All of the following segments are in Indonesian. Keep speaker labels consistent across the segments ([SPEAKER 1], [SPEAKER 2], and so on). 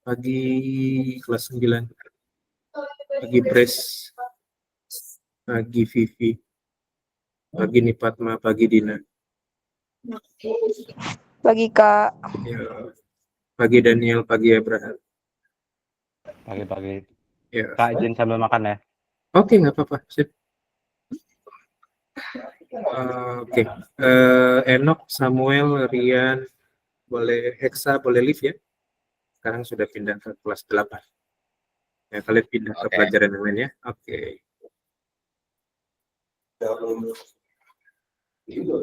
[SPEAKER 1] Pagi kelas 9. Pagi Pres. Pagi Vivi. Pagi Nipatma, pagi Dina.
[SPEAKER 2] Pagi Kak.
[SPEAKER 1] Ya. Pagi Daniel, pagi Abraham.
[SPEAKER 3] Pagi-pagi.
[SPEAKER 1] Ya.
[SPEAKER 3] Kak, izin sambil makan ya.
[SPEAKER 1] Oke, nggak apa-apa. Sip. Oke. Enoch, Samuel, Rian, boleh Hexa, boleh live ya. Sekarang sudah pindah ke kelas 8. Ya, kalian pindah ke pelajaran yang lain ya. Oke.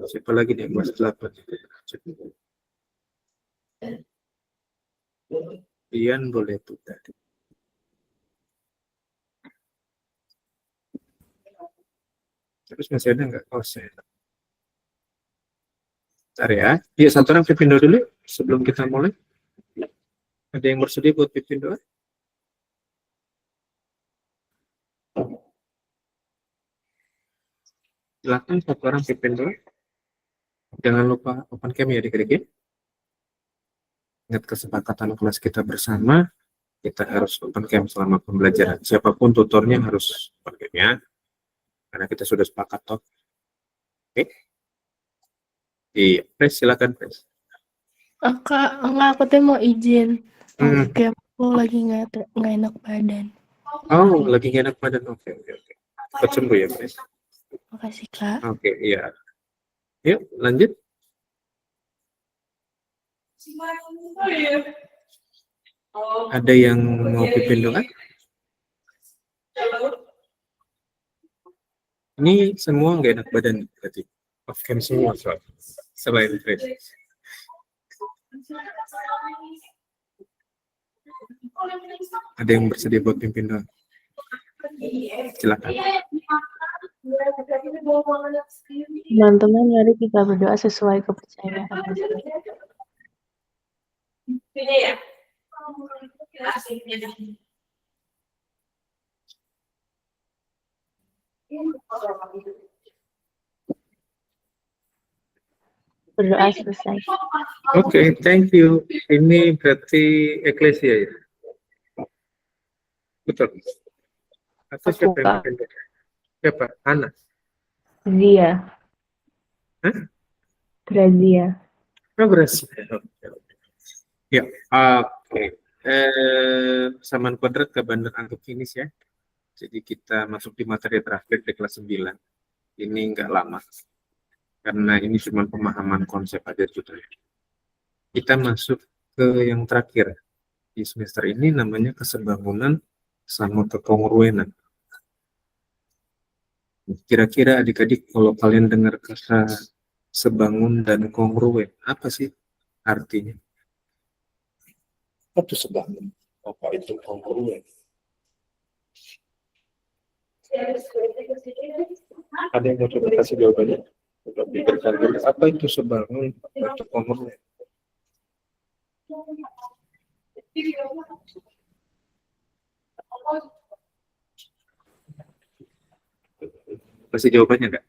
[SPEAKER 1] Siapa lagi nih kelas 8? Rian boleh putar. Terus masih ada nggak? Oh, saya. Bentar ya. Yuk, satu orang pipindo dulu sebelum kita mulai. Ada yang bersedia buat pipindo? Silakan satu orang pipindo. Jangan lupa open cam ya adik-adik ya. Ingat kesepakatan kelas kita bersama, kita harus open cam selama pembelajaran. Siapapun tutornya harus open cam ya. Karena kita sudah sepakat toh. Oke. Iya, Pres, silakan Pres.
[SPEAKER 4] Kak, enggak, aku tuh mau izin.
[SPEAKER 1] Hmm.
[SPEAKER 4] Oke, aku lagi nggak enak badan.
[SPEAKER 1] Oh, lagi gak enak badan. Oke. Cepat sembuh ya Pres.
[SPEAKER 4] Makasih Kak.
[SPEAKER 1] Oke, iya. Yuk, lanjut. Ada yang mau pimpin doa? Ini semua nggak enak badan berarti. Off cam semua selain Pres. Ada yang bersedia buat pimpin doa? Silakan.
[SPEAKER 5] Teman-teman, mari kita berdoa sesuai kepercayaan. Berdoa selesai.
[SPEAKER 1] Oke, thank you. Ini berarti eklesia ya? Betul. Atau siapa yang pimpin doa? Siapa? Ana?
[SPEAKER 5] Zia.
[SPEAKER 1] Hah?
[SPEAKER 5] Grazia.
[SPEAKER 1] Oh, berhasil. Ya, oke. Samaan kuadrat ke bandar anggap finish ya. Jadi kita masuk di materi terakhir di kelas 9. Ini nggak lama. Karena ini cuma pemahaman konsep aja juga. Kita masuk ke yang terakhir. Di semester ini namanya kesebangunan sama kekongruenan. Kira-kira adik-adik kalau kalian dengar kata sebangun dan kongruen, apa sih artinya? Apa itu sebangun? Apa itu kongruen? Ada yang mau coba kasih jawabannya? Coba pikirkan dulu. Apa itu sebangun? Apa itu kongruen? Kasih jawabannya nggak?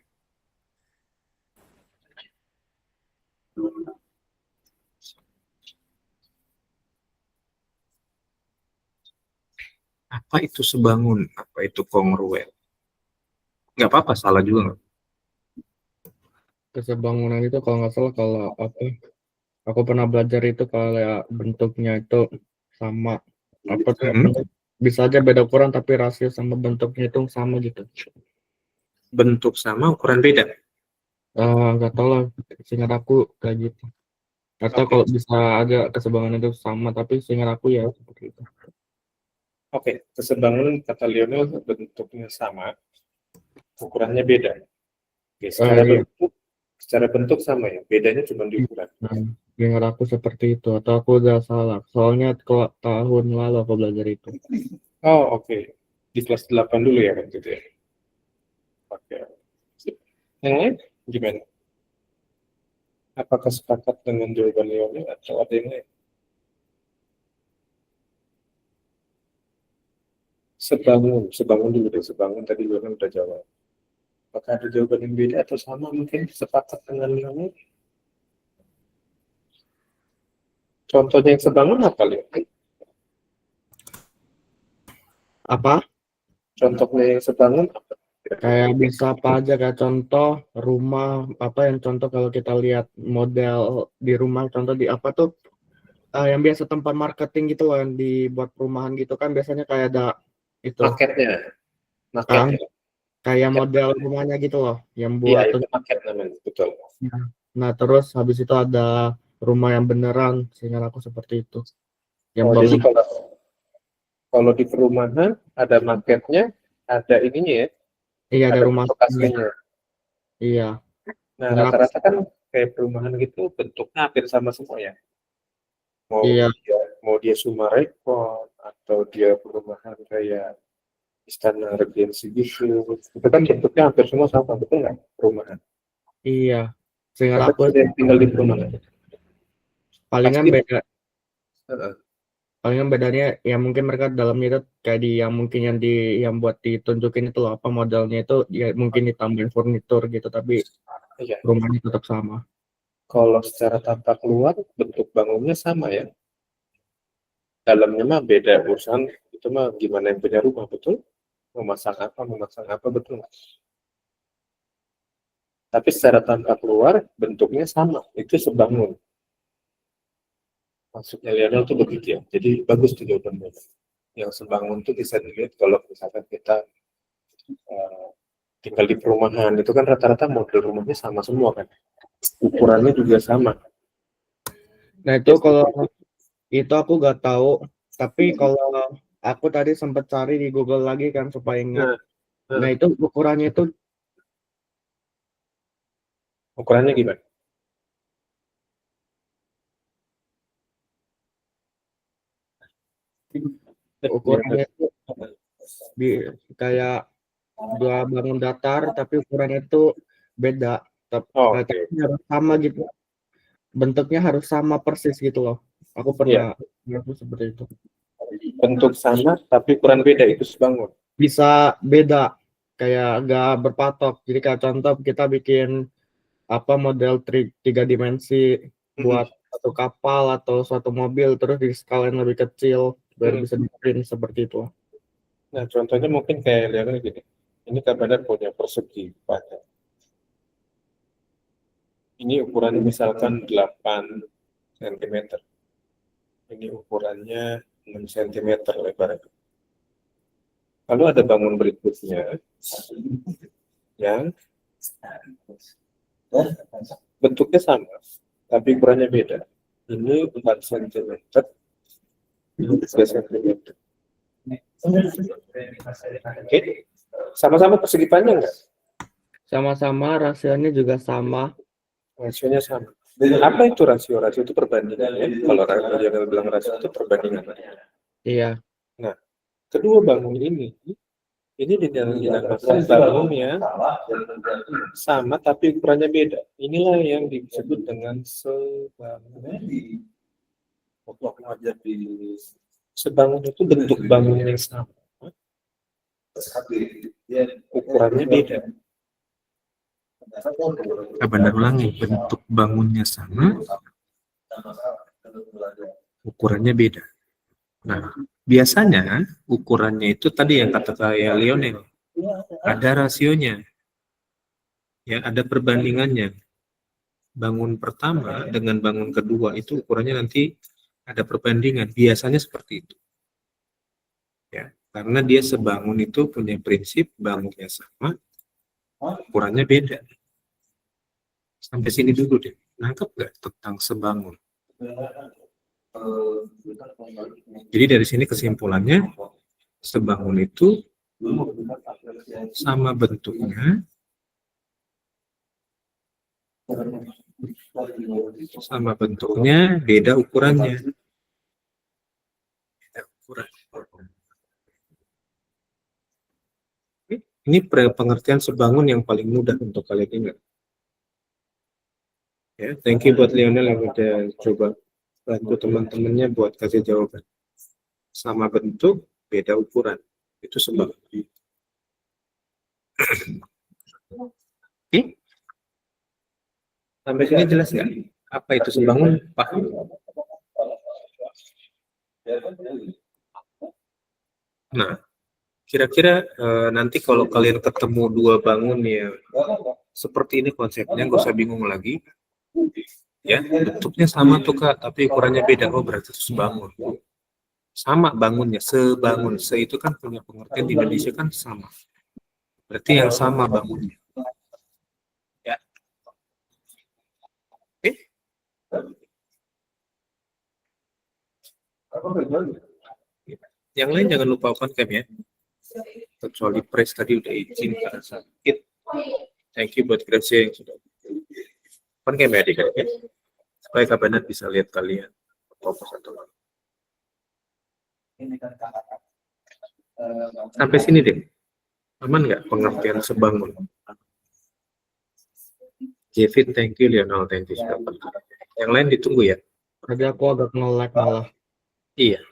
[SPEAKER 1] Apa itu sebangun? Apa itu kongruen? Nggak apa-apa, salah juga nggak?
[SPEAKER 6] Kesebangunan itu kalau nggak salah kalau apa aku pernah belajar itu kayak bentuknya itu sama apa tuh bisa aja beda ukuran tapi rasio sama bentuknya itu sama gitu.
[SPEAKER 1] Bentuk sama, ukuran beda.
[SPEAKER 6] Nggak tahu lah, seingat aku kayak gitu. Atau
[SPEAKER 1] Oke.
[SPEAKER 6] kalau bisa aja kesebangunan itu sama tapi seingat aku ya seperti itu.
[SPEAKER 1] Oke, kesebangunan kata Lionel bentuknya sama, ukurannya beda. Oke, secara bentuk sama ya, bedanya cuma di ukuran.
[SPEAKER 6] Seingat aku seperti itu atau aku udah salah. Soalnya kalau tahun lalu aku belajar itu.
[SPEAKER 1] Oh, oke. Di kelas 8 dulu ya kan gitu ya. Oke. Yang lain gimana? Apakah sepakat dengan jawaban Lionel atau ada yang lain? Sebangun dulu deh. Sebangun tadi Lionel udah jawab. Apakah ada jawaban yang beda atau sama mungkin sepakat dengan Lionel? Contohnya yang sebangun apa Lionel?
[SPEAKER 6] Apa?
[SPEAKER 1] Contohnya yang sebangun apa?
[SPEAKER 6] Kayak bisa apa aja, kayak contoh rumah apa yang contoh kalau kita lihat model di rumah, contoh di apa tuh yang biasa tempat marketing gitu loh, yang dibuat perumahan gitu kan biasanya kayak ada itu
[SPEAKER 1] Maketnya.
[SPEAKER 6] kan
[SPEAKER 1] Maketnya.
[SPEAKER 6] kayak
[SPEAKER 1] Maket.
[SPEAKER 6] model rumahnya gitu loh yang
[SPEAKER 1] Iya,
[SPEAKER 6] buat.
[SPEAKER 1] itu maket namanya, betul.
[SPEAKER 6] Nah terus habis itu ada rumah yang beneran, sehingga aku seperti itu yang
[SPEAKER 1] Oh, jadi
[SPEAKER 6] bangun.
[SPEAKER 1] kalau di perumahan ada maketnya, ada ininya ya,
[SPEAKER 6] Iya ada
[SPEAKER 1] ada
[SPEAKER 6] rumah.
[SPEAKER 1] lokasinya.
[SPEAKER 6] Iya.
[SPEAKER 1] Nah,
[SPEAKER 6] Sehingga aku,
[SPEAKER 1] rata-rata kan kayak perumahan gitu bentuknya hampir sama semua ya.
[SPEAKER 6] iya
[SPEAKER 1] Mau dia Sumarekon atau dia perumahan kayak Istana Regensi gitu. Itu kan bentuknya hampir semua sama, betul nggak? Perumahan.
[SPEAKER 6] iya sehingga
[SPEAKER 1] Karena
[SPEAKER 6] aku
[SPEAKER 1] ada yang tinggal di perumahan.
[SPEAKER 6] palingan
[SPEAKER 1] Pasti.
[SPEAKER 6] beda.
[SPEAKER 1] Heeh.
[SPEAKER 6] Palingan bedanya ya mungkin mereka dalamnya itu kayak di yang mungkin yang buat ditunjukin itu loh apa modelnya itu ya mungkin ditambahin furnitur gitu tapi
[SPEAKER 1] Iya.
[SPEAKER 6] rumahnya tetap sama.
[SPEAKER 1] Kalau secara tampak luar bentuk bangunnya sama ya. Dalamnya mah beda urusan. Itu mah gimana yang punya rumah, betul? Memasang apa, betul nggak? Tapi secara tampak luar bentuknya sama, itu sebangun. Maksudnya Lionel tuh begitu ya. Jadi bagus tuh jawabannya. Yang sebangun tuh bisa dilihat kalau misalkan kita tinggal di perumahan, itu kan rata-rata model rumahnya sama semua kan. Ukurannya juga sama.
[SPEAKER 6] Nah itu kalau itu aku gak tahu tapi kalau aku tadi sempat cari di Google lagi kan supaya ingat. Nah itu ukurannya itu
[SPEAKER 1] Ukurannya gimana?
[SPEAKER 6] itu kayak dua bangun datar tapi ukurannya itu beda.
[SPEAKER 1] Oh,
[SPEAKER 6] Tapi harus sama gitu. Bentuknya harus sama persis gitu loh. Aku pernah ngeliat seperti itu.
[SPEAKER 1] bentuk sama tapi ukuran beda, itu sebangun.
[SPEAKER 6] Bisa beda, kayak agak berpatok. Jadi kayak contoh kita bikin apa model tiga dimensi buat satu kapal atau suatu mobil terus di skala yang lebih kecil biar bisa di print seperti itu.
[SPEAKER 1] Nah, contohnya mungkin kayak Lionel gini. Ini Kak Bandar punya persegi pada. Ini ukuran misalkan 8 cm. Ini ukurannya 6 cm lebarnya. Lalu ada bangun berikutnya yang bentuknya sama, tapi ukurannya beda. Ini 4 cm, ini 3 cm. Oke, sama-sama persegi panjang nggak?
[SPEAKER 6] Sama-sama rasionya juga sama.
[SPEAKER 1] Rasionya sama. Apa itu rasio? Rasio itu perbandingan ya. Kalau Lionel bilang rasio itu perbandingan.
[SPEAKER 6] Iya.
[SPEAKER 1] Nah, kedua bangun ini dinamakan bangunnya sama tapi ukurannya beda. Inilah yang disebut dengan sebangun. Sebangun itu bentuk bangun yang sama, ukurannya beda. Benar ulangi, bentuk bangunnya sama, ukurannya beda. Nah, biasanya ukurannya itu tadi yang kata saya Lionel, ada rasionya, ya ada perbandingannya. Bangun pertama dengan bangun kedua itu ukurannya nanti ada perbandingan. Biasanya seperti itu, ya, karena dia sebangun itu punya prinsip bangunnya sama, ukurannya beda. Sampai sini dulu deh. Nangkep nggak tentang sebangun? Jadi dari sini kesimpulannya, sebangun itu sama bentuknya, beda ukurannya. Ini pengertian sebangun yang paling mudah untuk kalian ingat. Ya, thank you buat Lionel yang udah coba bantu teman-temannya buat kasih jawaban. Sama bentuk, beda ukuran. Itu sebangun. Oke? Sampai sini jelas nggak? Apa itu sebangun? Paham? Nah, Kira-kira nanti kalau kalian ketemu dua bangun ya seperti ini konsepnya, nggak usah bingung lagi. Ya, bentuknya sama tuh Kak, tapi ukurannya beda. Oh, berarti itu sebangun. Sama bangunnya, sebangun. Se itu kan punya pengertian di Indonesia kan sama. Berarti yang sama bangunnya. Ya. Yang lain jangan lupa open cam ya. Kecuali press tadi udah izin karena sakit. Thank you buat Gracia yang sudah open cam ya adik-adik ya. Supaya Kak Banat bisa lihat kalian fokus atau enggak. Sampai sini deh. Aman nggak pengertian sebangun? Kevin, thank you. Lionel, thank you. Sudah open. Yang lain ditunggu ya.
[SPEAKER 6] Tadi aku agak nge-lag malah.
[SPEAKER 1] Iya.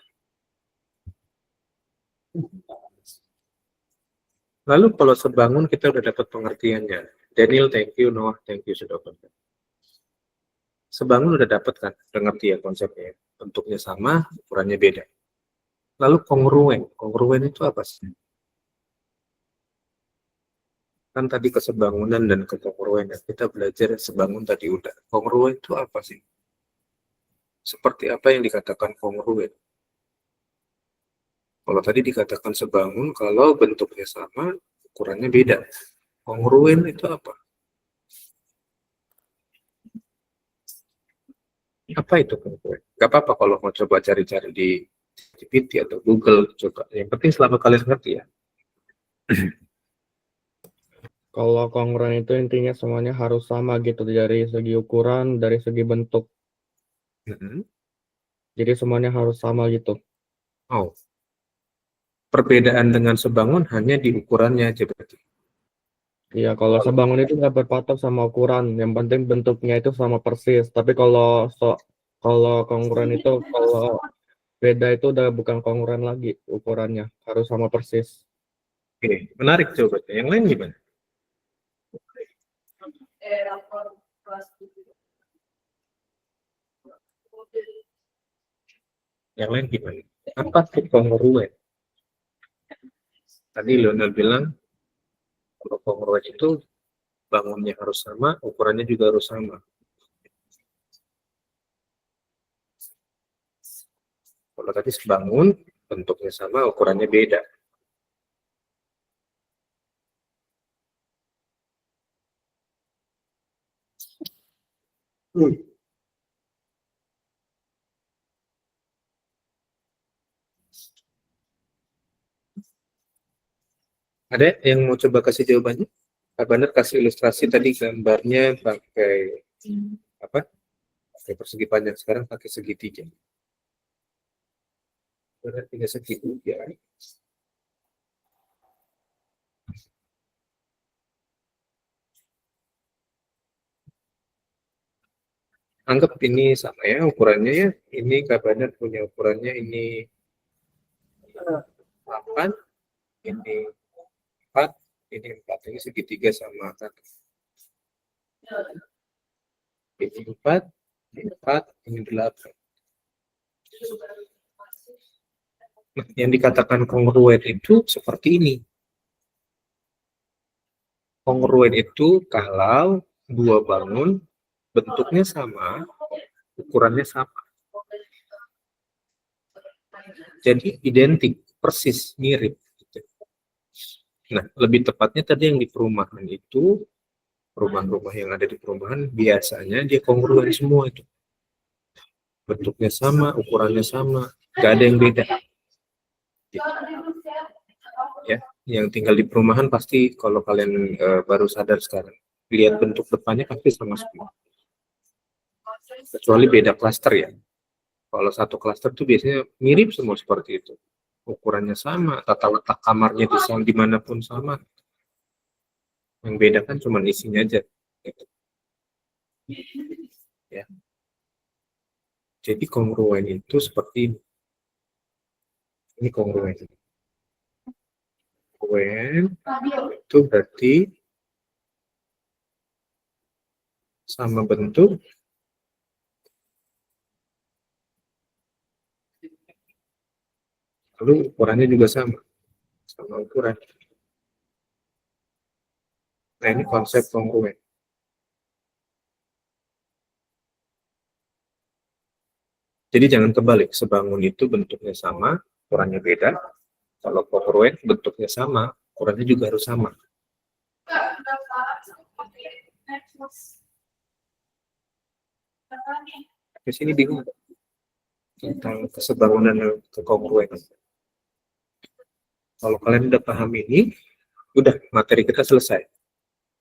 [SPEAKER 1] Lalu kalau sebangun kita udah dapat pengertiannya. Daniel, thank you. Noah, thank you. Sudah open. Sebangun udah dapat kan pengertian konsepnya. Bentuknya sama, ukurannya beda. Lalu kongruen. Kongruen itu apa sih? Kan tadi kesebangunan dan kekongruennya. Kita belajar sebangun tadi udah. Kongruen itu apa sih? Seperti apa yang dikatakan kongruen? Kalau tadi dikatakan sebangun, kalau bentuknya sama, ukurannya beda. Kongruen itu apa? Apa itu kongruen? Gak apa-apa kalau mau coba cari-cari di GPT atau Google, coba. Yang penting selama kalian ngerti ya.
[SPEAKER 6] Kalau kongruen itu intinya semuanya harus sama gitu dari segi ukuran, dari segi bentuk. Jadi semuanya harus sama gitu.
[SPEAKER 1] Oh. Perbedaan dengan sebangun hanya di ukurannya aja berarti.
[SPEAKER 6] Iya, kalau sebangun itu nggak berpatok sama ukuran, yang penting bentuknya itu sama persis. Tapi kalau kongruen itu kalau beda itu udah bukan kongruen lagi ukurannya, harus sama persis.
[SPEAKER 1] Oke, menarik coba. Yang lain gimana? Yang lain gimana? Apa sih kongruen? Tadi Lionel bilang kalau kongruen itu bangunnya harus sama, ukurannya juga harus sama. Kalau tadi sebangun, bentuknya sama, ukurannya beda. Ada yang mau coba kasih jawabannya? Pak Bandar kasih ilustrasi tadi gambarnya pakai apa? Pakai persegi panjang, sekarang pakai segitiga. Berarti segitiga. Anggap ini sama ya ukurannya ya. Ini Kak Bandar punya ukurannya ini 8, ini 4, ini 4. Ini segitiga sama kan. Ini 4, ini 4, ini 8. Nah, yang dikatakan kongruen itu seperti ini. Kongruen itu kalau dua bangun bentuknya sama, ukurannya sama. Jadi identik, persis, mirip. Nah, lebih tepatnya tadi yang di perumahan itu, rumah-rumah yang ada di perumahan, biasanya dia kongruen semua itu. Bentuknya sama, ukurannya sama, nggak ada yang beda. Ya, yang tinggal di perumahan pasti kalau kalian baru sadar sekarang, lihat bentuk depannya pasti sama semua. Kecuali beda klaster ya. Kalau satu klaster tuh biasanya mirip semua seperti itu. Ukurannya sama, tata letak kamarnya bisa dimanapun sama. Yang beda kan cuma isinya aja. Gitu. Ya. Jadi kongruen itu seperti ini. Ini kongruen. Kongruen itu berarti sama bentuk, lalu ukurannya juga sama. sama ukuran. Nah, ini konsep kongruen. Jadi jangan kebalik, sebangun itu bentuknya sama, ukurannya beda. Kalau kongruen bentuknya sama, ukurannya juga harus sama. Di sini bingung tentang kesebangunan dan kekongruen. Kalau kalian udah paham ini, udah materi kita selesai.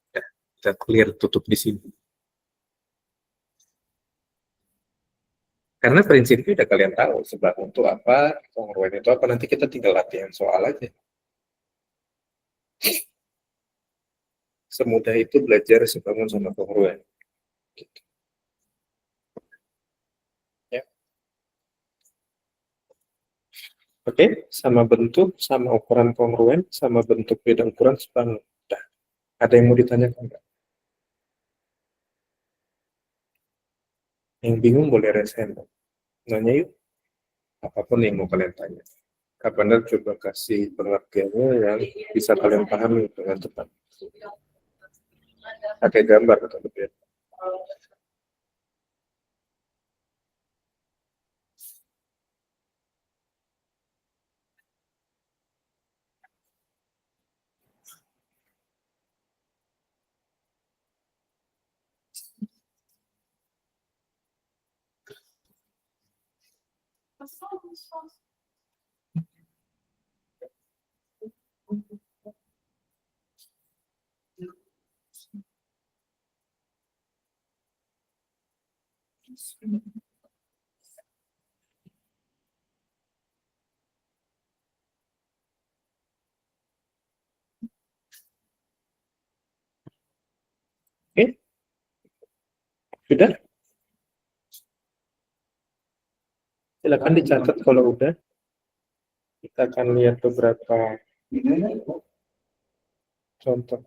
[SPEAKER 1] Udah, kita clear, tutup di sini. Karena prinsipnya udah kalian tahu sebangun itu apa, kongruen itu apa, nanti kita tinggal latihan soal aja. Semudah itu belajar sebangun sama kongruen. Gitu. Ya. Oke, sama bentuk, sama ukuran kongruen, sama bentuk beda ukuran sebangun. Udah. Ada yang mau ditanyakan nggak? Yang bingung boleh raise hand. Nanya yuk. Apapun yang mau kalian tanya. Kapan coba kasih pengertiannya yang bisa kalian pahami dengan cepat. Pakai gambar atau lebih. Oke? Sudah? Silakan dicatat kalau udah. Kita akan lihat beberapa contoh.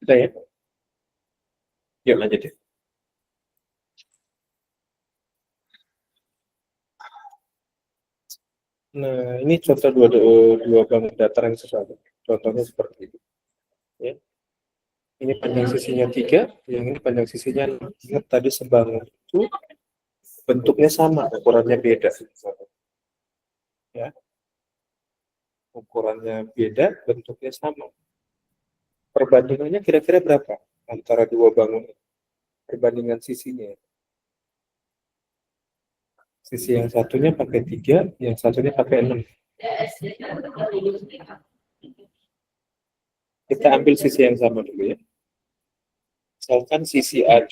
[SPEAKER 1] Sudah ya? Yuk lanjut ya. Nah, ini contoh dua bangun datar yang sesuatu. Contohnya seperti ini. Ya. Ini panjang sisinya 3, yang ini panjang sisinya 6. Ingat tadi sebangun itu bentuknya sama, ukurannya beda. Ya. Ukurannya beda, bentuknya sama. Perbandingannya kira-kira berapa antara dua bangun? Perbandingan sisinya. Sisi yang satunya pakai 3, yang satunya pakai 6. Kita ambil sisi yang sama dulu ya. Misalkan sisi AD.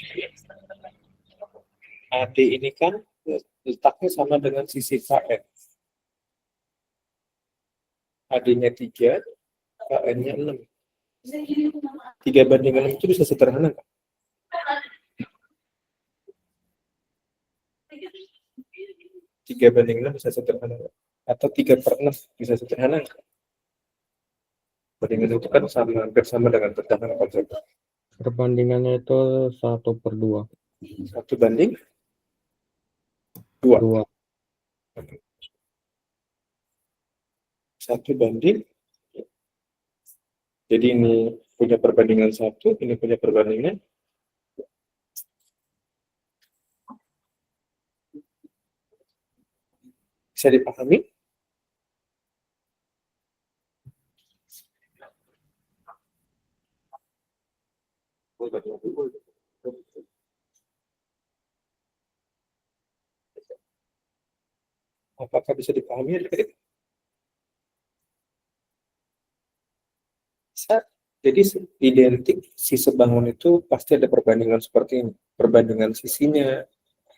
[SPEAKER 1] AD ini kan letaknya sama dengan sisi KN. AD-nya 3, KN-nya 6. 3/6 itu bisa sederhana kan? 3/6 bisa sederhana atau 3/6 bisa sederhana. Bandingan itu kan hampir sama dengan tekanan konsep.
[SPEAKER 6] Perbandingannya itu 1/2.
[SPEAKER 1] 1/2.
[SPEAKER 6] 2.
[SPEAKER 1] 1/. Jadi ini punya perbandingan 1, ini punya perbandingan. Bisa dipahami? Apakah bisa dipahami? Bisa. Jadi identik si sebangun itu pasti ada perbandingan seperti ini. Perbandingan sisinya,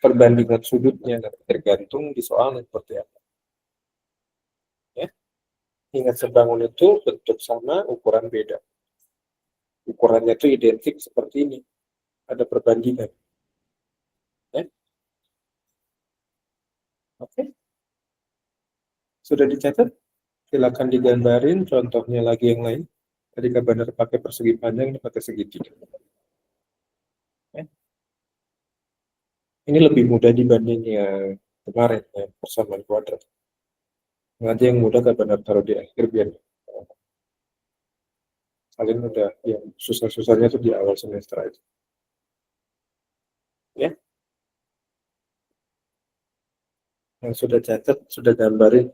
[SPEAKER 1] perbandingan sudutnya, tergantung di soalnya seperti apa. Ya. Ingat sebangun itu bentuk sama, ukuran beda. Ukurannya itu identik seperti ini. Ada perbandingan. Ya. Oke. Sudah dicatat? Silakan digambarin contohnya lagi yang lain. Tadi Kak Bandar pakai persegi panjang, ini pakai segitiga. Ya. Ini lebih mudah dibanding yang kemarin, ya, persamaan kuadrat. Nanti yang mudah Kak Bandar taruh di akhir biar kalian udah yang susah-susahnya itu di awal semester aja. Ya. Yang sudah catat, sudah gambarin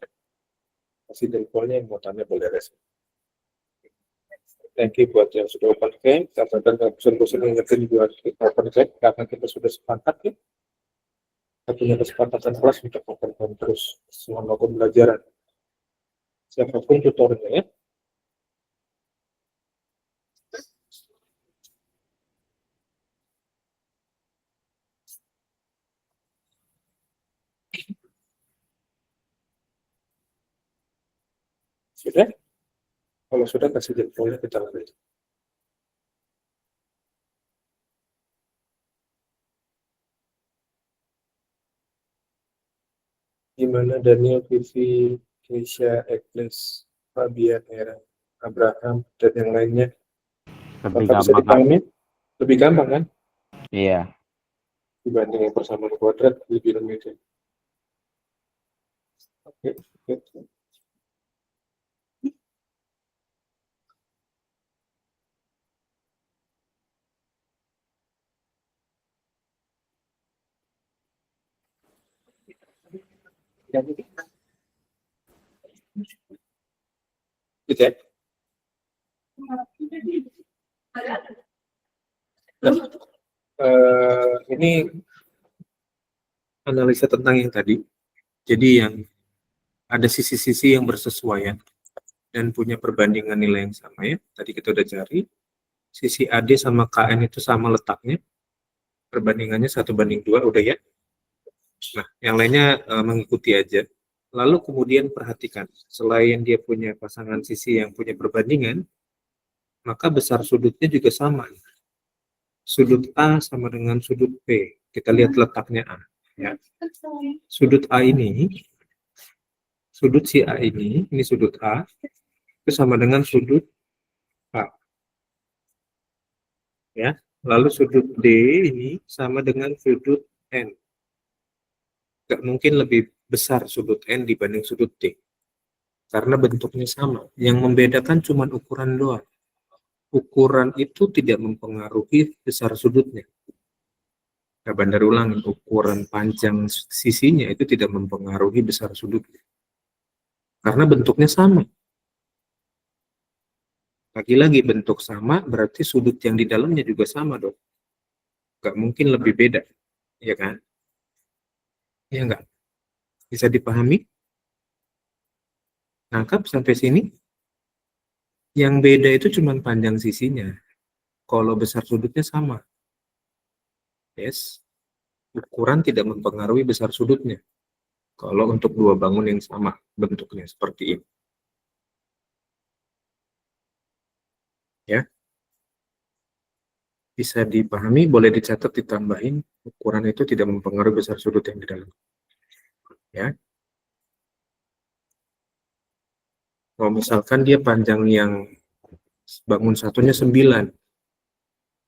[SPEAKER 1] kasih jempolnya, yang mau tanya boleh respon. Thank you buat yang sudah open cam. Kak Bandar nggak bosan-bosan ingetin buat open cam karena kita sudah sepakat ya. Kita punya kesepakatan kelas untuk open cam terus selama pembelajaran. Siapapun tutornya ya. Sudah? Kalau sudah kasih jempolnya kita lanjut. Gimana Daniel, Vivi, Keisha, Ekles, Fabian, Era, Abraham, dan yang lainnya?
[SPEAKER 3] Lebih
[SPEAKER 1] Apakah bisa
[SPEAKER 3] gampang, Kak.
[SPEAKER 1] dipahami? Lebih gampang kan?
[SPEAKER 3] Iya.
[SPEAKER 1] Dibanding yang persamaan kuadrat, lebih rumit ya. Oke, oke. Gitu ya. Nah, ini analisa tentang yang tadi. Jadi yang ada sisi-sisi yang bersesuaian dan punya perbandingan nilai yang sama ya. Tadi kita udah cari. Sisi AD sama KN itu sama letaknya. Perbandingannya 1:2, udah ya. Nah, yang lainnya mengikuti aja. Lalu kemudian perhatikan, selain dia punya pasangan sisi yang punya perbandingan, maka besar sudutnya juga sama. Sudut A sama dengan sudut P. Kita lihat letaknya A. Ya. Sudut A ini, sudut si A ini sudut A, itu sama dengan sudut A. Ya. Lalu sudut D ini sama dengan sudut N. Gak mungkin lebih besar sudut N dibanding sudut D. Karena bentuknya sama. Yang membedakan cuma ukuran doang. Ukuran itu tidak mempengaruhi besar sudutnya. Kak Bandar ulang, ukuran panjang sisinya itu tidak mempengaruhi besar sudutnya. Karena bentuknya sama. Lagi-lagi bentuk sama, berarti sudut yang di dalamnya juga sama dong. Gak mungkin lebih beda. Ya kan? Ya enggak? Bisa dipahami? Nangkap sampai sini? Yang beda itu cuma panjang sisinya. Kalau besar sudutnya sama. Yes. Ukuran tidak mempengaruhi besar sudutnya. Kalau untuk dua bangun yang sama bentuknya seperti ini. Ya. Bisa dipahami, boleh dicatat, ditambahin. Ukuran itu tidak mempengaruhi besar sudut yang di dalam. Ya. Kalau misalkan dia panjang yang bangun satunya 9,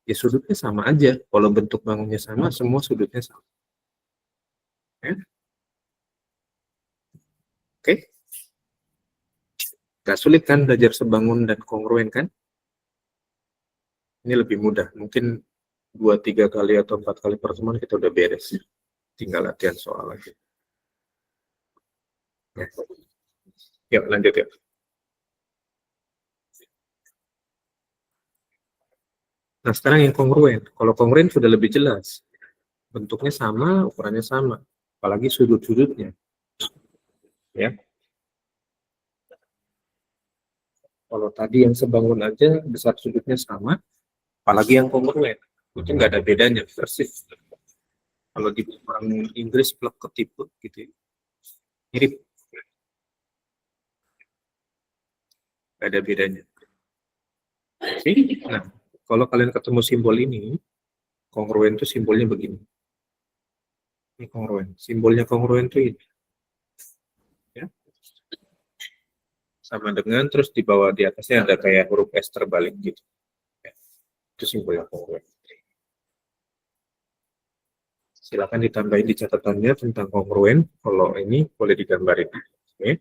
[SPEAKER 1] ya sudutnya sama aja. Kalau bentuk bangunnya sama, semua sudutnya sama. Ya. Oke. Gak sulit kan belajar sebangun dan kongruen kan? Ini lebih mudah. Mungkin 2-3 kali atau 4 kali pertemuan kita udah beres. Tinggal latihan soal lagi. Ya. Yuk lanjut ya. Nah sekarang yang kongruen. Kalau kongruen sudah lebih jelas. Bentuknya sama, ukurannya sama. Apalagi sudut-sudutnya. Ya. Kalau tadi yang sebangun aja besar sudutnya sama, apalagi yang kongruen. Itu nggak ada bedanya, persis. Kalau di orang Inggris plek ketipu gitu, mirip. Nggak ada bedanya. Oke? Nah, kalau kalian ketemu simbol ini, kongruen itu simbolnya begini. Ini kongruen. Simbolnya kongruen itu ini. Ya. sama dengan, terus di bawah di atasnya ada kayak huruf S terbalik gitu. Ya, itu simbol yang kongruen. Silakan ditambahin di catatannya tentang kongruen. Kalau ini boleh digambarin. Oke.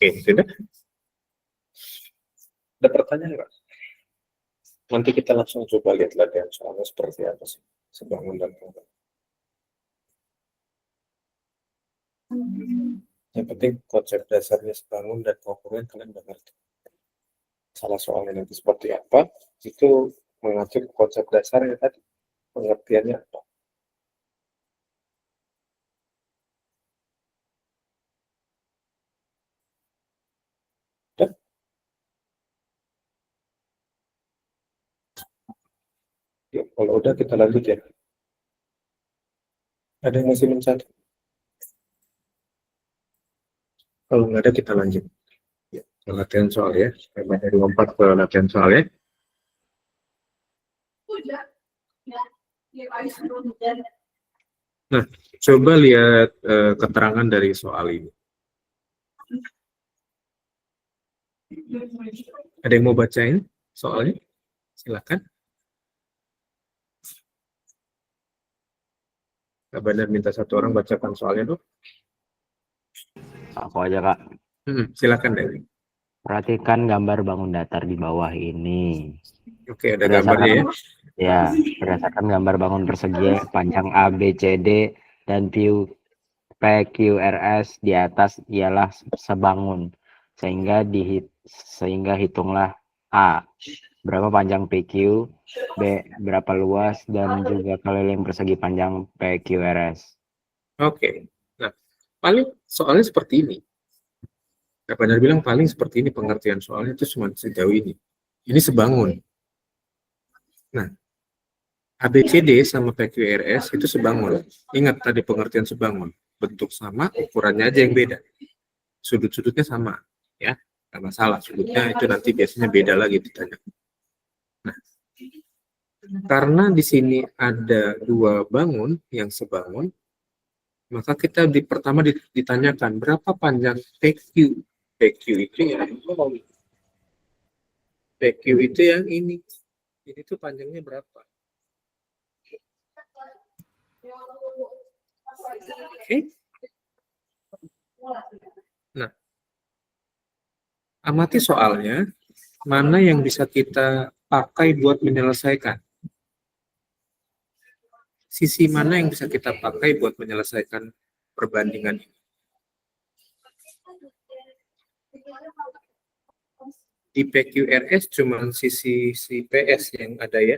[SPEAKER 1] Oke, sudah. Ada pertanyaan nggak? Nanti kita langsung coba lihat latihan soalnya seperti apa sih. Sebangun dan kongruen. Yang penting konsep dasarnya sebangun dan kongruen kalian udah ngerti. Salah soalnya nanti seperti apa, itu mengacu ke konsep dasarnya tadi. Pengertiannya apa. Udah? Yuk, kalau udah kita lanjut ya. Ada yang masih mencatat? Kalau nggak ada kita lanjut. Ya, ke latihan soal ya. Memang dari lompat ke latihan soal ya. Nah, coba lihat keterangan dari soal ini. Ada yang mau bacain soalnya? Silakan. Kak Bandar minta satu orang bacakan soalnya dong.
[SPEAKER 3] Aku aja, Kak.
[SPEAKER 1] Silakan deh.
[SPEAKER 3] Perhatikan gambar bangun datar di bawah ini.
[SPEAKER 1] Oke, ada gambarnya ya.
[SPEAKER 3] Ya, berdasarkan gambar bangun persegi panjang ABCD dan PQRS di atas ialah sebangun. Sehingga hitunglah A. Berapa panjang PQ, B. Berapa luas, dan juga keliling persegi panjang PQRS.
[SPEAKER 1] Oke. Nah, paling soalnya seperti ini. Kak Bandar bilang paling seperti ini pengertian soalnya itu cuma sejauh ini. Ini sebangun. Nah, ABCD sama PQRS itu sebangun. Ingat tadi pengertian sebangun. Bentuk sama, ukurannya aja yang beda. Sudut-sudutnya sama. Ya, nggak masalah. Sudutnya itu nanti biasanya beda lagi ditanya. Nah, karena di sini ada dua bangun yang sebangun, maka kita pertama ditanyakan berapa panjang PQ. PQ itu yang ini. Ini tuh panjangnya berapa? Oke. Nah, amati soalnya, mana yang bisa kita pakai buat menyelesaikan. Sisi mana yang bisa kita pakai buat menyelesaikan perbandingan ini. Di PQRS cuma sisi PS yang ada ya.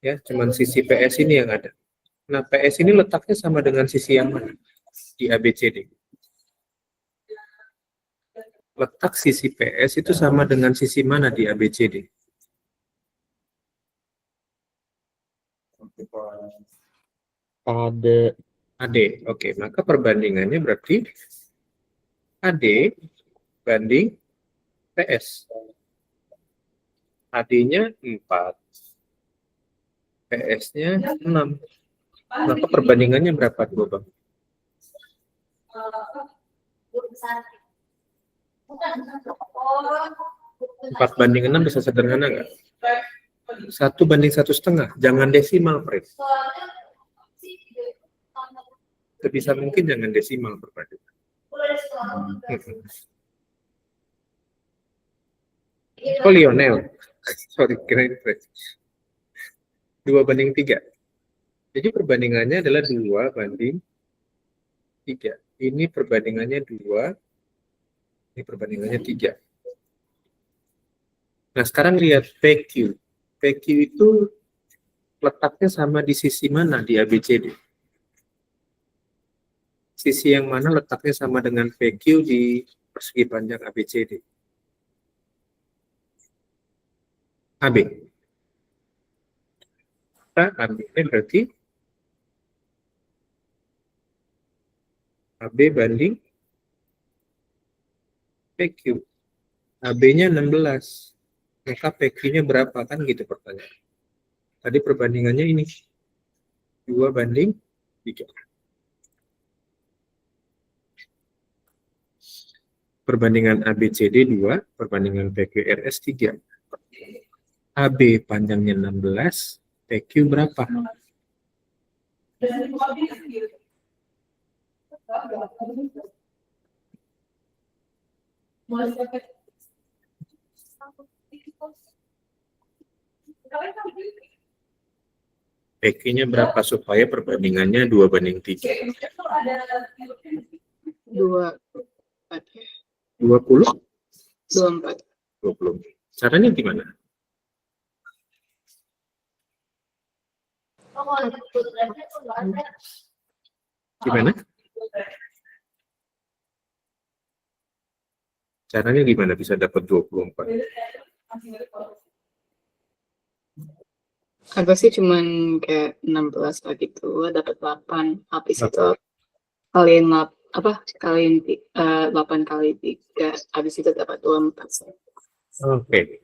[SPEAKER 1] Ya, cuma sisi PS ini yang ada. Nah, PS ini letaknya sama dengan sisi yang mana? Di ABCD. Letak sisi PS itu sama dengan sisi mana di ABCD? AD. Oke, maka perbandingannya berarti AD banding PS. AD-nya 4. PS-nya 6. Maka perbandingannya berapa tuh, Bang? 4:6 bisa sederhana nggak? 1:1,5. Jangan desimal, Fred. Sebisa mungkin jangan desimal perbandingan. Oh, Lionel. Sorry, kirain Fred. 2:3. Jadi perbandingannya adalah 2:3. Ini perbandingannya 2. Ini perbandingannya 3. Nah, sekarang lihat PQ. PQ itu letaknya sama di sisi mana di ABCD? Sisi yang mana letaknya sama dengan PQ di persegi panjang ABCD? AB. Kita ambilnya berarti AB banding PQ. AB-nya 16. Maka PQ-nya berapa? Kan gitu pertanyaan. Tadi perbandingannya ini. 2 banding 3. Perbandingan ABCD 2, perbandingan PQRS 3. AB panjangnya 16, PQ berapa? PQ-nya berapa supaya perbandingannya 2 banding 3?
[SPEAKER 5] 2,
[SPEAKER 1] 20?
[SPEAKER 5] 24.
[SPEAKER 1] 20. Caranya gimana? Gimana? Caranya gimana bisa dapat 24?
[SPEAKER 5] Aku sih cuman kayak 16 lagi tuh dapat 8. Habis itu kaliin 8 kali 3. Habis itu dapat 24.
[SPEAKER 1] Oke.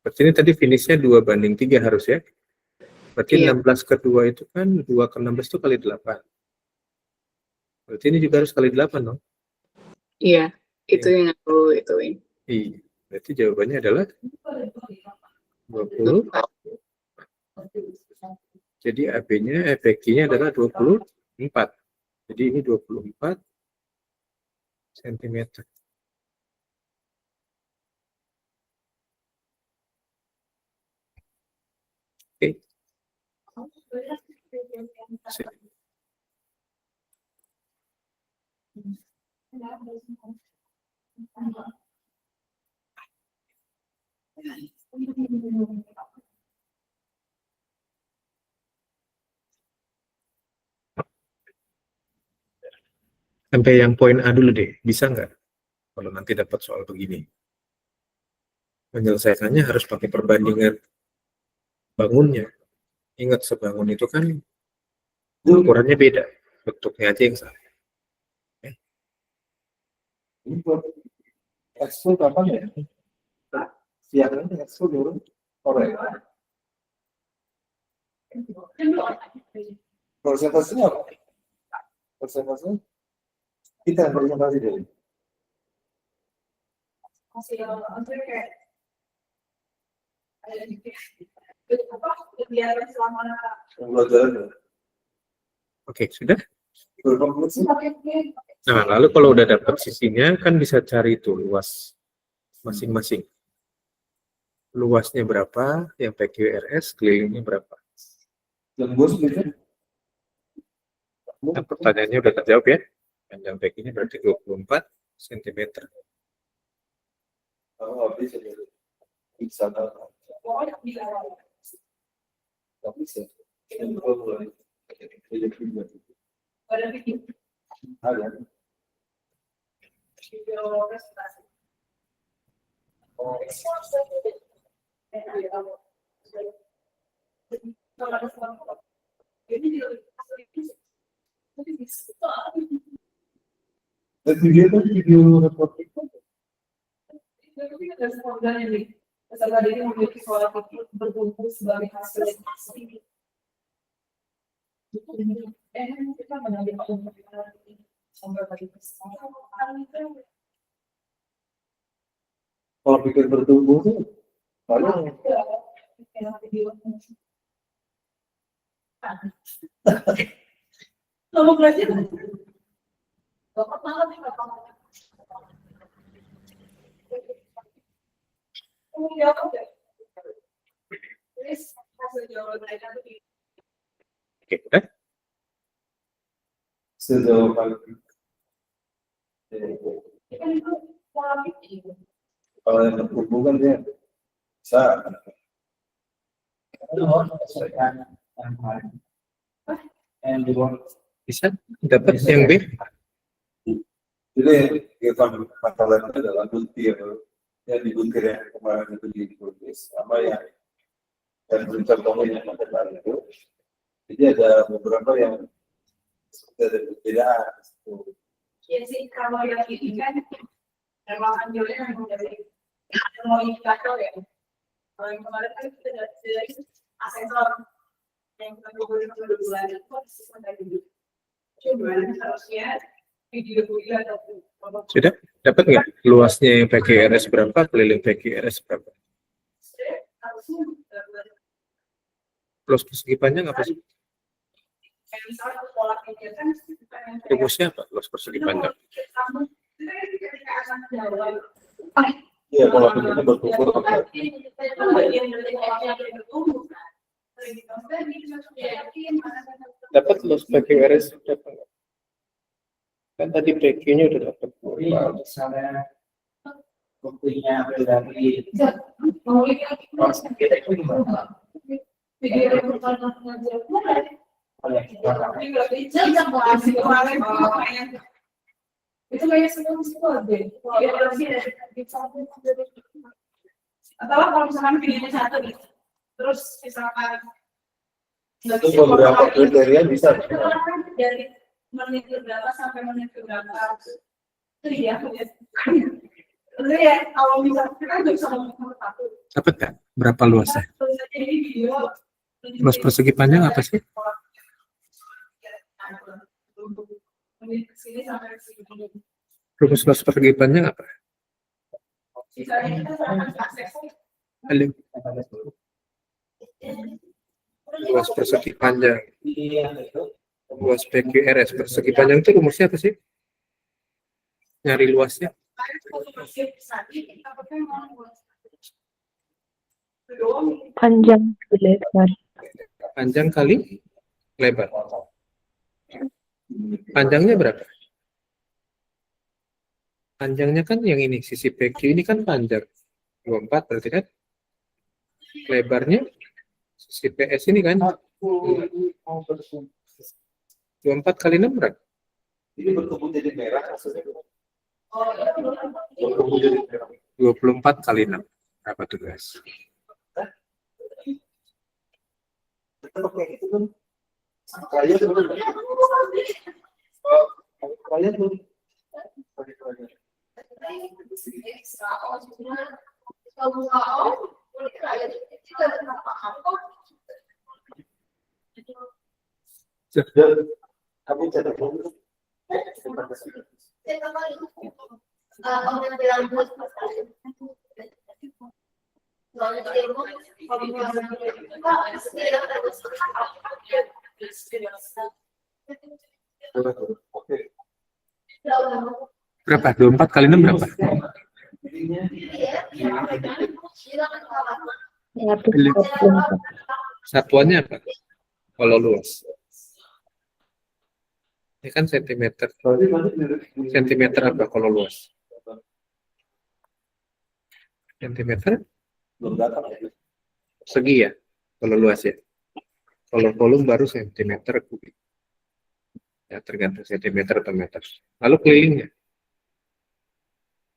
[SPEAKER 1] Berarti ini tadi finishnya 2 banding 3 harus ya? Berarti
[SPEAKER 5] Iya.
[SPEAKER 1] 16 ke 2 itu kan 2 ke 16 itu kali 8. Berarti ini juga harus kali 8 dong?
[SPEAKER 5] Iya, itu yang aku ituin.
[SPEAKER 1] Iya. Berarti jawabannya adalah 20. Jadi AB-nya, PQ-nya adalah 24. Jadi ini 24 cm. Oke. Sampai yang poin A dulu deh, bisa nggak? Kalau nanti dapat soal begini. Menyelesaikannya harus pakai perbandingan bangunnya. Ingat, sebangun itu kan ukurannya beda. Bentuknya aja yang sama. Ini buat ekskul kapan ya? Siang ini ekskul dulu. Sore. Presentasinya apa? Presentasinya? Kita yang presentasi dulu. Oke, sudah? Nah, lalu kalau udah dapat sisinya, kan bisa cari itu luas masing-masing. Luasnya berapa, yang PQRS, kelilingnya berapa. Nah, pertanyaannya udah terjawab ya. Panjang PQ-nya berarti 24 cm. Video reporting.
[SPEAKER 2] Peserta didik memiliki suara berkumpul sebagai hasil kita mengambil
[SPEAKER 1] Kalau pikir bertumbuh tuh, paling
[SPEAKER 2] kamu belajar
[SPEAKER 1] oke, udah. Sejauh kalau yang berkumpul kan dia bisa. Bisa dapat yang B.
[SPEAKER 7] Jadi yang masalah itu adalah buntir yang dibuntir yang kemarin itu ditulis sama yang dan contohnya yang kemarin itu. Jadi ada beberapa yang ada perbedaan.
[SPEAKER 2] Ya sih, kalau yang ini kan memang anjurnya memang dari mau indikator ya. Kalau yang kemarin kan kita dari asesor yang kita beberapa bulan itu sistem tadi. Coba harusnya video atau
[SPEAKER 1] Sudah dapat nggak luasnya yang PQRS berapa, keliling PQRS berapa?
[SPEAKER 2] harusnya
[SPEAKER 1] Luas persegi panjang apa sih?
[SPEAKER 2] kayak misalnya pola kegiatan
[SPEAKER 1] Rumusnya apa? Luas persegi panjang.
[SPEAKER 7] Iya, kalau bentuknya berkumpul.
[SPEAKER 1] Dapat luas PQRS berapa nggak? Kan tadi PQ-nya udah dapat.
[SPEAKER 8] Misalnya buktinya dari
[SPEAKER 2] itu kayak semua deh. Atau kalau misalkan videonya satu gitu, terus misalkan
[SPEAKER 7] Itu beberapa kriteria bisa.
[SPEAKER 2] dari menit ke berapa sampai menit ke berapa itu ya. Itu ya kalau misalkan kita nggak bisa ngomong satu.
[SPEAKER 1] Dapat nggak? Berapa luasnya?
[SPEAKER 2] Jadi video
[SPEAKER 1] Luas persegi panjang apa sih?
[SPEAKER 2] menit kesini sampai kesini.
[SPEAKER 1] Rumus luas persegi panjang apa?
[SPEAKER 2] Sisanya kita akan akses.
[SPEAKER 1] Halo. Luas persegi panjang. Luas PQRS persegi panjang itu rumusnya apa sih? Nyari luasnya.
[SPEAKER 4] Panjang lebar.
[SPEAKER 1] Panjang kali lebar. Panjangnya berapa? Panjangnya kan yang ini, sisi PQ ini kan panjang. 24 berarti kan? Lebarnya sisi PS ini kan? 24 kali 6 berapa?
[SPEAKER 7] Ini bertumbuh jadi merah maksudnya.
[SPEAKER 1] 24 kali 6. Berapa tuh guys?
[SPEAKER 7] Kita pakai itu kan. Kalian belum. Kalian belum. Kamu cetak dulu. Oke.
[SPEAKER 1] Berapa? 24 kali 6 berapa? Satuannya apa? Kalau luas. Ini kan sentimeter. Sentimeter apa kalau luas? Sentimeter
[SPEAKER 7] Belum datang ya.
[SPEAKER 1] segi ya, kalau luas ya. Kalau volume baru sentimeter kubik. Ya tergantung sentimeter atau meter. Lalu kelilingnya?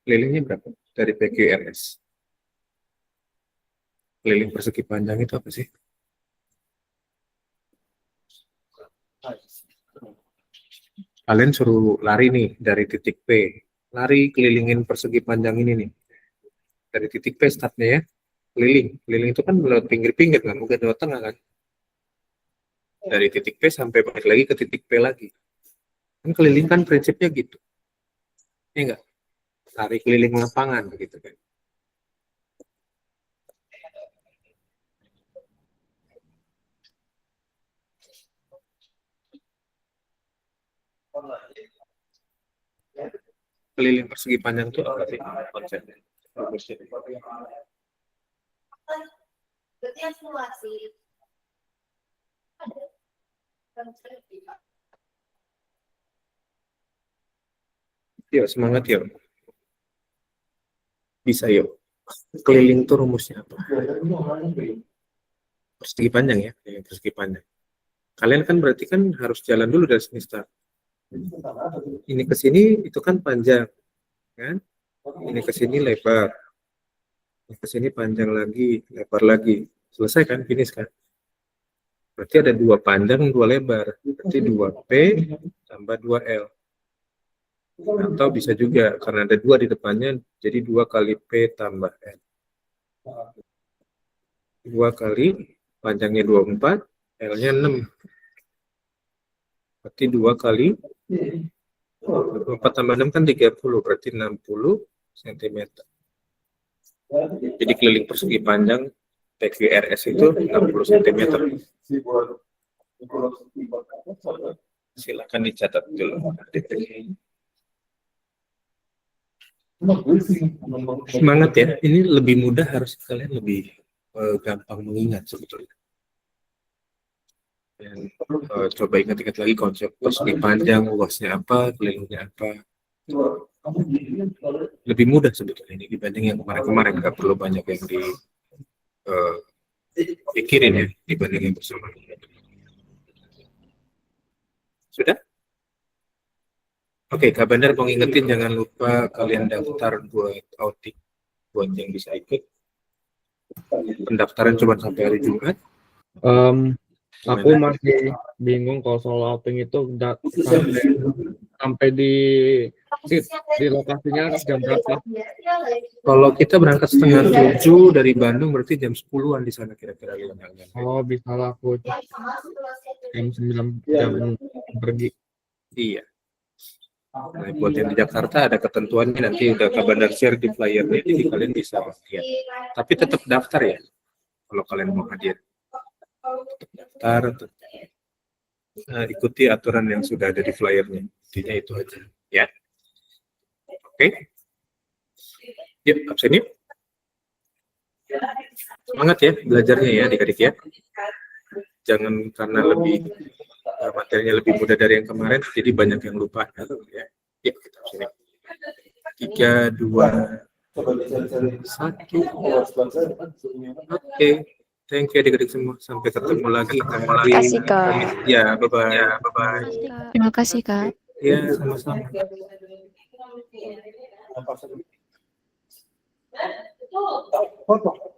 [SPEAKER 1] Kelilingnya berapa? Dari PQRS. Keliling persegi panjang itu apa sih? Kalian suruh lari nih dari titik P. Lari kelilingin persegi panjang ini nih. Dari titik P startnya ya. Keliling. Keliling itu kan lewat pinggir-pinggir, nggak mungkin lewat tengah kan. Dari titik P sampai balik lagi ke titik P lagi. Kan keliling kan prinsipnya gitu. Iya nggak? Lari keliling lapangan begitu kan. Keliling persegi panjang itu apa sih konsepnya?
[SPEAKER 9] Berarti simulasi.
[SPEAKER 1] Yuk semangat yuk. Bisa yuk. Keliling tuh rumusnya apa? Persegi panjang ya, keliling persegi panjang. Kalian kan berarti kan harus jalan dulu dari sini start. Ini ke sini itu kan panjang, kan? Ini ke sini lebar. Ini ke sini panjang lagi, lebar lagi. Selesai kan? Finish kan? Berarti ada 2 panjang, 2 lebar. Berarti 2P tambah 2L. Atau bisa juga, karena ada 2 di depannya, jadi 2 kali P tambah L. 2 kali, panjangnya 24, L-nya 6. Berarti 2 kali 24 tambah 6 kan 30, berarti 60 cm. Jadi keliling persegi panjang PQRS itu 60 cm. Silakan dicatat dulu. Semangat ya, ini lebih mudah, harus kalian lebih gampang mengingat sebetulnya. Dan coba ingat-ingat lagi konsep persegi panjang, luasnya apa, kelilingnya apa. Lebih mudah sebetulnya ini dibanding yang kemarin-kemarin, nggak perlu banyak yang dipikirin ya dibanding yang bersama. Sudah? Oke, Kak Bandar mau ngingetin jangan lupa kalian daftar buat outing buat yang bisa ikut. Pendaftaran cuma sampai hari Jumat.
[SPEAKER 6] Aku masih bingung kalau soal outing itu sampai di lokasinya jam berapa?
[SPEAKER 1] Kalau kita berangkat setengah 7 dari Bandung, berarti jam 10-an di sana kira-kira.
[SPEAKER 6] Oh, bisa lah aku jam 9 jam pergi.
[SPEAKER 1] Iya. Nah, buat yang di Jakarta ada ketentuannya, nanti udah Kak Bandar share di flyernya, jadi kalian bisa lihat. Tapi tetap daftar ya, kalau kalian mau hadir. Tetap daftar, ikuti aturan yang sudah ada di flyernya. Intinya itu aja, ya. Oke. Yuk, absen yuk. Semangat ya belajarnya ya adik-adik ya. Jangan karena materinya lebih mudah dari yang kemarin, jadi banyak yang lupa. Ya, ya kita absen yuk. 3, 2, 1. Oke. Thank you adik-adik semua. Sampai ketemu lagi.
[SPEAKER 9] Terima kasih, Kak.
[SPEAKER 1] Ya, bye-bye.
[SPEAKER 9] Terima kasih, Kak.
[SPEAKER 1] Ya, sama-sama.
[SPEAKER 2] Foto.